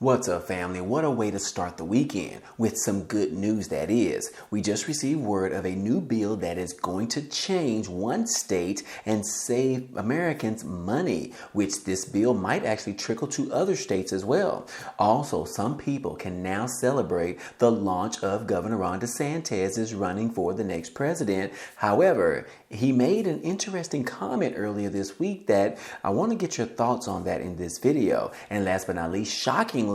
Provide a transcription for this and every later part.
What's up, family? What a way to start the weekend with some good news, that is. We just received word of a new bill that is going to change one state and save Americans money, which this bill might actually trickle to other states as well. Also, some people can now celebrate the launch of Governor Ron DeSantis is running for the next president. However, he made an interesting comment earlier this week that I want to get your thoughts on that in this video. And last but not least, shockingly,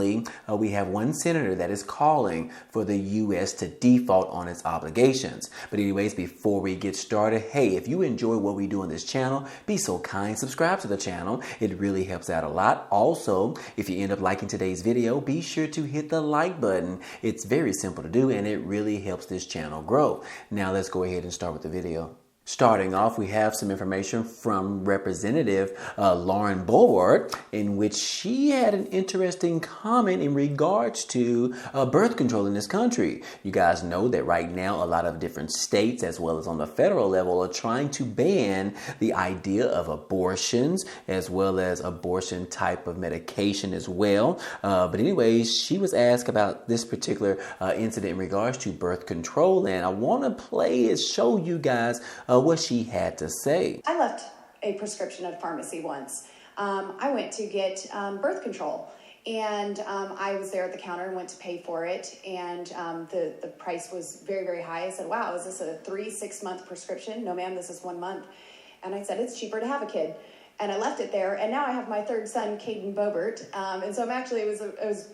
we have one senator that is calling for the U.S. to default on its obligations. But anyways, before we get started, hey, if you enjoy what we do on this channel, be so kind, subscribe to the channel. It really helps out a lot. Also, if you end up liking today's video, be sure to hit the like button. It's very simple to do and it really helps this channel grow. Now let's go ahead and start with the video. Starting off, we have some information from Representative Lauren Boebert, in which she had an interesting comment in regards to birth control in this country. You guys know that right now a lot of different states, as well as on the federal level, are trying to ban the idea of abortions, as well as abortion type of medication as well. But anyways, she was asked about this particular incident in regards to birth control, and I want to play and show you guys what she had to say. I left a prescription at a pharmacy once. I went to get birth control, and I was there at the counter and went to pay for it, and the price was very, very high. I said, wow, is this a 3-6-month prescription? No, ma'am, this is 1 month. And I said, it's cheaper to have a kid. And I left it there, and now I have my third son, Caden Boebert, and so I'm actually, it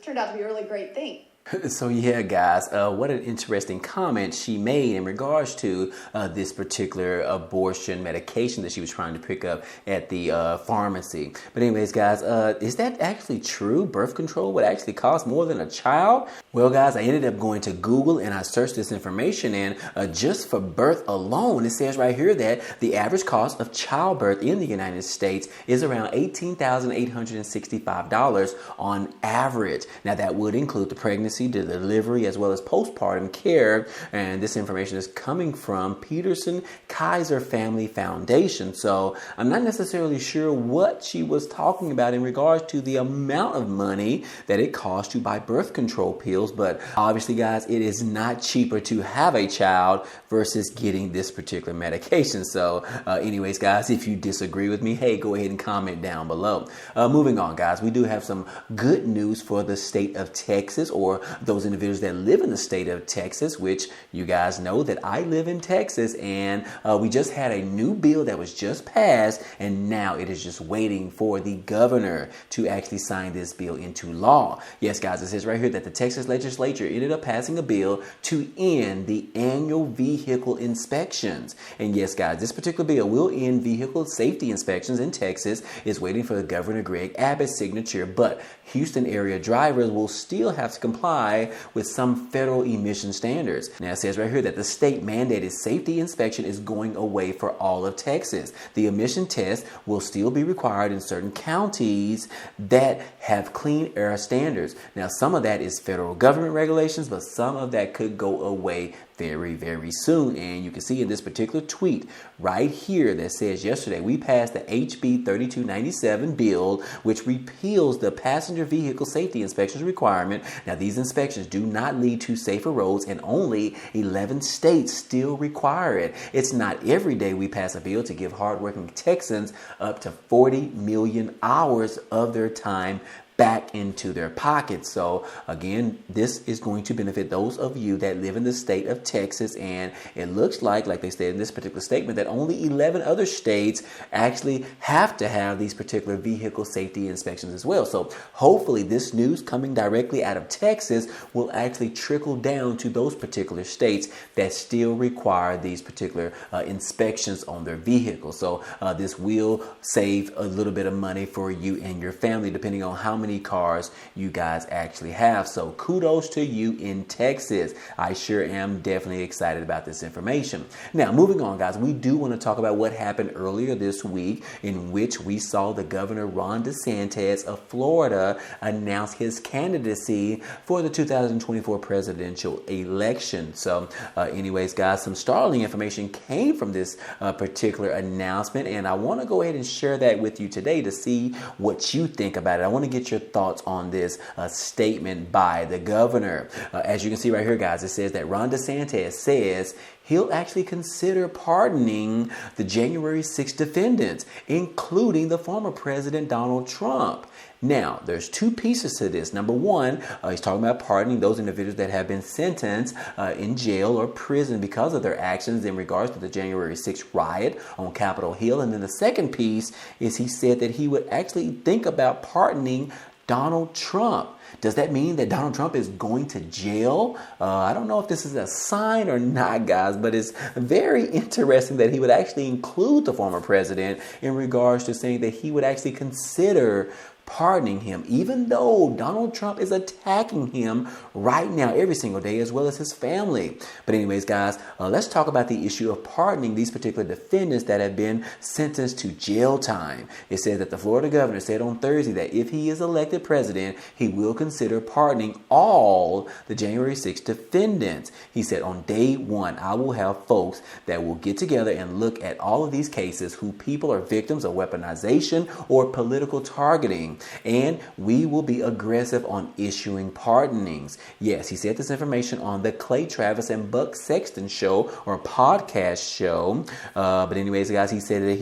turned out to be a really great thing. So yeah, guys, what an interesting comment she made in regards to this particular abortion medication that she was trying to pick up at the pharmacy. But anyways, guys, is that actually true? Birth control would actually cost more than a child? Well, guys, I ended up going to Google and I searched this information, and just for birth alone, it says right here that the average cost of childbirth in the United States is around $18,865 on average. Now, that would include the pregnancy, the delivery, as well as postpartum care. And this information is coming from Peterson Kaiser Family Foundation. So I'm not necessarily sure what she was talking about in regards to the amount of money that it costs to buy birth control pills. But obviously, guys, it is not cheaper to have a child versus getting this particular medication. So anyways, guys, if you disagree with me, hey, go ahead and comment down below. Moving on, guys, we do have some good news for the state of Texas, or those individuals that live in the state of Texas, which you guys know that I live in Texas, and we just had a new bill that was just passed, and now it is just waiting for the governor to actually sign this bill into law. Yes, guys, it says right here that the Texas legislature ended up passing a bill to end the annual vehicle inspections. And yes, guys, this particular bill will end vehicle safety inspections in Texas. It's waiting for the Governor Greg Abbott's signature, but Houston area drivers will still have to comply with some federal emission standards. Now, it says right here that the state mandated safety inspection is going away for all of Texas. The emission test will still be required in certain counties that have clean air standards. Now, some of that is federal government regulations, but some of that could go away very, very soon. And you can see in this particular tweet right here that says yesterday we passed the HB 3297 bill, which repeals the passenger vehicle safety inspections requirement. Now, these inspections do not lead to safer roads, and only 11 states still require it. It's not every day we pass a bill to give hardworking Texans up to 40 million hours of their time back into their pockets. So again, this is going to benefit those of you that live in the state of Texas, and it looks like they said in this particular statement, that only 11 other states actually have to have these particular vehicle safety inspections as well. So hopefully this news coming directly out of Texas will actually trickle down to those particular states that still require these particular inspections on their vehicles. So this will save a little bit of money for you and your family, depending on how many cars you guys actually have. So kudos to you in Texas. I sure am definitely excited about this information. Now, moving on, guys, we do want to talk about what happened earlier this week, in which we saw the Governor Ron DeSantis of Florida announce his candidacy for the 2024 presidential election. So anyways, guys, some startling information came from this particular announcement, and I want to go ahead and share that with you today to see what you think about it. I want to get your thoughts on this statement by the governor? As you can see right here, guys, it says that Ron DeSantis says he'll actually consider pardoning the January 6th defendants, including the former President Donald Trump. Now, there's two pieces to this. Number one, he's talking about pardoning those individuals that have been sentenced in jail or prison because of their actions in regards to the January 6th riot on Capitol Hill. And then the second piece is he said that he would actually think about pardoning Donald Trump. Does that mean that Donald Trump is going to jail? I don't know if this is a sign or not, guys, but it's very interesting that he would actually include the former president in regards to saying that he would actually consider pardoning him, even though Donald Trump is attacking him right now every single day, as well as his family. But anyways, guys, let's talk about the issue of pardoning these particular defendants that have been sentenced to jail time. It says that the Florida governor said on Thursday that if he is elected president, he will consider pardoning all the January 6th defendants. He said on day one, I will have folks that will get together and look at all of these cases who people are victims of weaponization or political targeting. And we will be aggressive on issuing pardonings. Yes, he said this information on the Clay Travis and Buck Sexton show or podcast show. But anyways, guys, he said that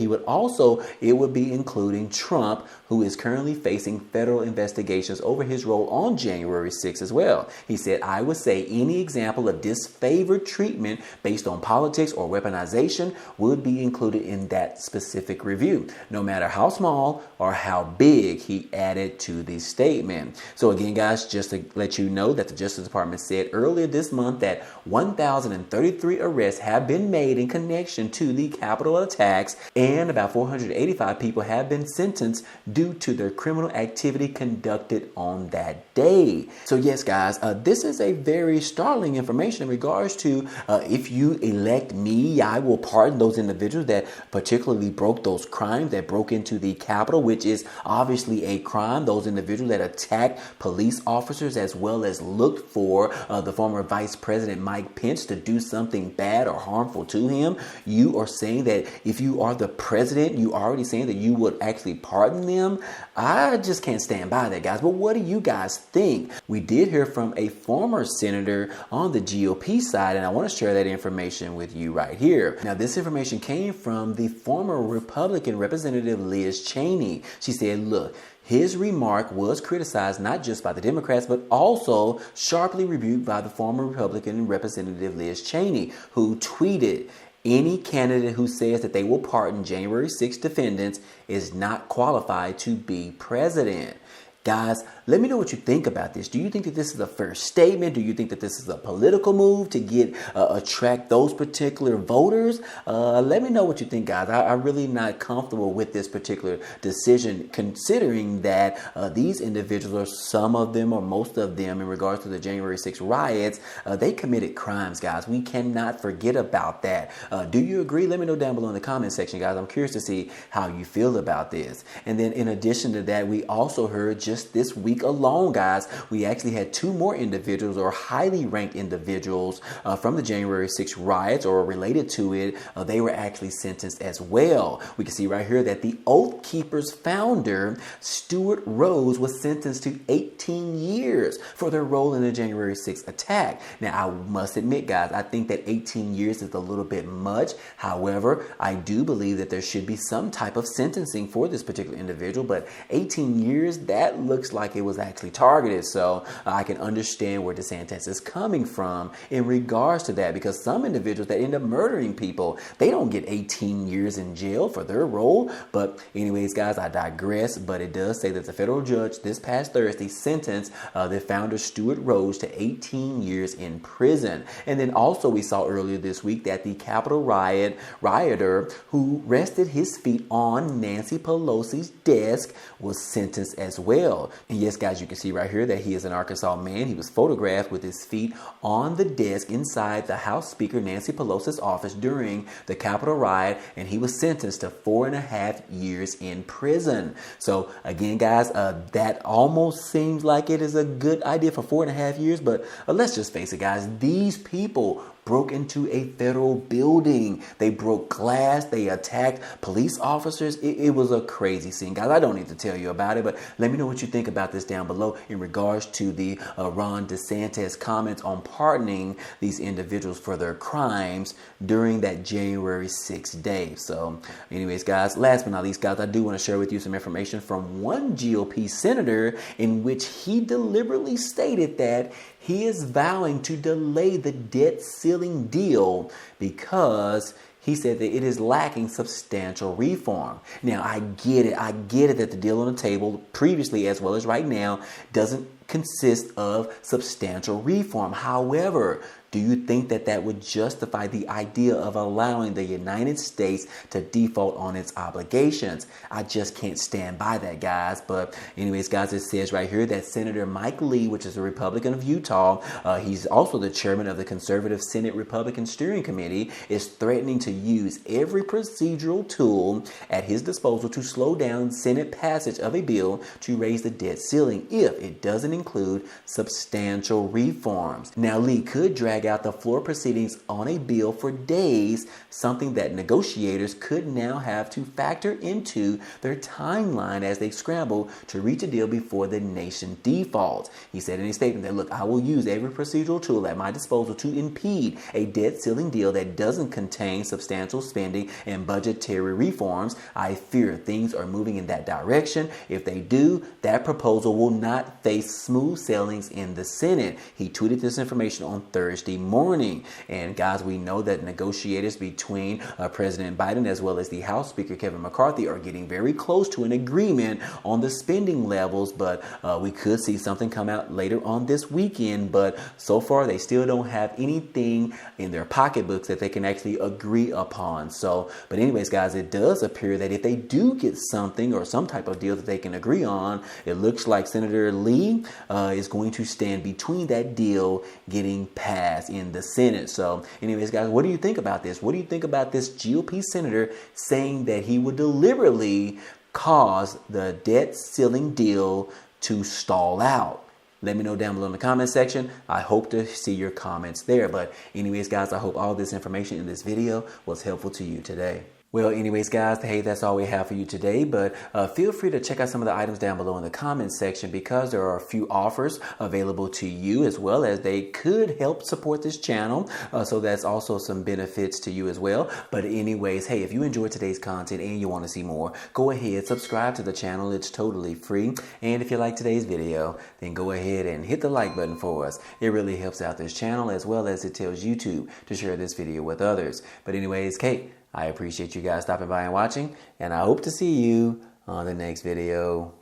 it would be including Trump, who is currently facing federal investigations over his role on January 6th as well. He said, I would say any example of disfavored treatment based on politics or weaponization would be included in that specific review, no matter how small or how big, he added to the statement. So again, guys, just to let you know that the Justice Department said earlier this month that 1,033 arrests have been made in connection to the Capitol attacks, and about 485 people have been sentenced due to their criminal activity conducted on that day. So yes, guys, this is a very startling information in regards to if you elect me, I will pardon those individuals that particularly broke those crimes, that broke into the Capitol, which is obviously a crime. Those individuals that attacked police officers, as well as looked for the former Vice President Mike Pence to do something bad or harmful to him. You are saying that if you are the president, you are already saying that you would actually pardon them. I just can't stand by that, guys. But what do you guys think? We did hear from a former senator on the GOP side, and I want to share that information with you right here. Now, this information came from the former Republican Representative Liz Cheney. She said, look, his remark was criticized not just by the Democrats, but also sharply rebuked by the former Republican Representative Liz Cheney, who tweeted, any candidate who says that they will pardon January 6 defendants is not qualified to be president. Guys, let me know what you think about this. Do you think that this is a fair statement? Do you think that this is a political move to attract those particular voters? Let me know what you think, guys. I'm really not comfortable with this particular decision, considering that these individuals, or some of them or most of them, in regards to the January 6 riots, they committed crimes, guys. We cannot forget about that. Do you agree? Let me know down below in the comment section, guys. I'm curious to see how you feel about this. And then in addition to that, we also heard just this week alone, guys, we actually had two more individuals, or highly ranked individuals from the January 6 riots or related to it. They were actually sentenced as well. We can see right here that the Oath Keepers founder, Stuart Rose, was sentenced to 18 years for their role in the January 6 attack. Now, I must admit, guys, I think that 18 years is a little bit much. However, I do believe that there should be some type of sentencing for this particular individual, but 18 years, that looks like it was actually targeted. So I can understand where DeSantis is coming from in regards to that, because some individuals that end up murdering people, they don't get 18 years in jail for their role. But anyways, guys, I digress. But it does say that the federal judge this past Thursday sentenced the founder Stuart Rose to 18 years in prison. And then also we saw earlier this week that the Capitol rioter who rested his feet on Nancy Pelosi's desk was sentenced as well. And yes, guys, you can see right here that he is an Arkansas man. He was photographed with his feet on the desk inside the House Speaker Nancy Pelosi's office during the Capitol riot, and he was sentenced to 4.5 years in prison. So again, guys, that almost seems like it is a good idea for 4.5 years, but let's just face it, guys, these people broke into a federal building. They broke glass. They attacked police officers. It was a crazy scene, guys. I don't need to tell you about it, but let me know what you think about this down below in regards to the Ron DeSantis comments on pardoning these individuals for their crimes during that January 6th day. So anyways, guys, last but not least, guys, I do want to share with you some information from one GOP senator in which he deliberately stated that he is vowing to delay the debt ceiling deal because he said that it is lacking substantial reform. Now, I get it that the deal on the table previously as well as right now doesn't consist of substantial reform. However, do you think that that would justify the idea of allowing the United States to default on its obligations? I just can't stand by that, guys. But anyways, guys, it says right here that Senator Mike Lee, which is a Republican of Utah, he's also the chairman of the conservative Senate Republican Steering Committee, is threatening to use every procedural tool at his disposal to slow down Senate passage of a bill to raise the debt ceiling if it doesn't include substantial reforms. Now, Lee could drag out the floor proceedings on a bill for days, something that negotiators could now have to factor into their timeline as they scramble to reach a deal before the nation defaults. He said in a statement that, look, I will use every procedural tool at my disposal to impede a debt ceiling deal that doesn't contain substantial spending and budgetary reforms. I fear things are moving in that direction. If they do, that proposal will not face smooth sailings in the Senate. He tweeted this information on Thursday morning. And guys, we know that negotiators between President Biden as well as the House Speaker Kevin McCarthy are getting very close to an agreement on the spending levels, but we could see something come out later on this weekend. But so far, they still don't have anything in their pocketbooks that they can actually agree upon. So, but anyways, guys, it does appear that if they do get something or some type of deal that they can agree on, it looks like Senator Lee is going to stand between that deal getting passed in the Senate. So anyways, guys, what do you think about this? What do you think about this GOP senator saying that he would deliberately cause the debt ceiling deal to stall out? Let me know down below in the comment section. I hope to see your comments there. But anyways, guys, I hope all this information in this video was helpful to you today. Well, anyways, guys, hey, that's all we have for you today. But feel free to check out some of the items down below in the comments section because there are a few offers available to you as well as they could help support this channel. So that's also some benefits to you as well. But anyways, hey, if you enjoyed today's content and you want to see more, go ahead, subscribe to the channel. It's totally free. And if you like today's video, then go ahead and hit the like button for us. It really helps out this channel as well as it tells YouTube to share this video with others. But anyways, Kate, I appreciate you guys stopping by and watching, and I hope to see you on the next video.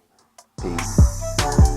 Peace.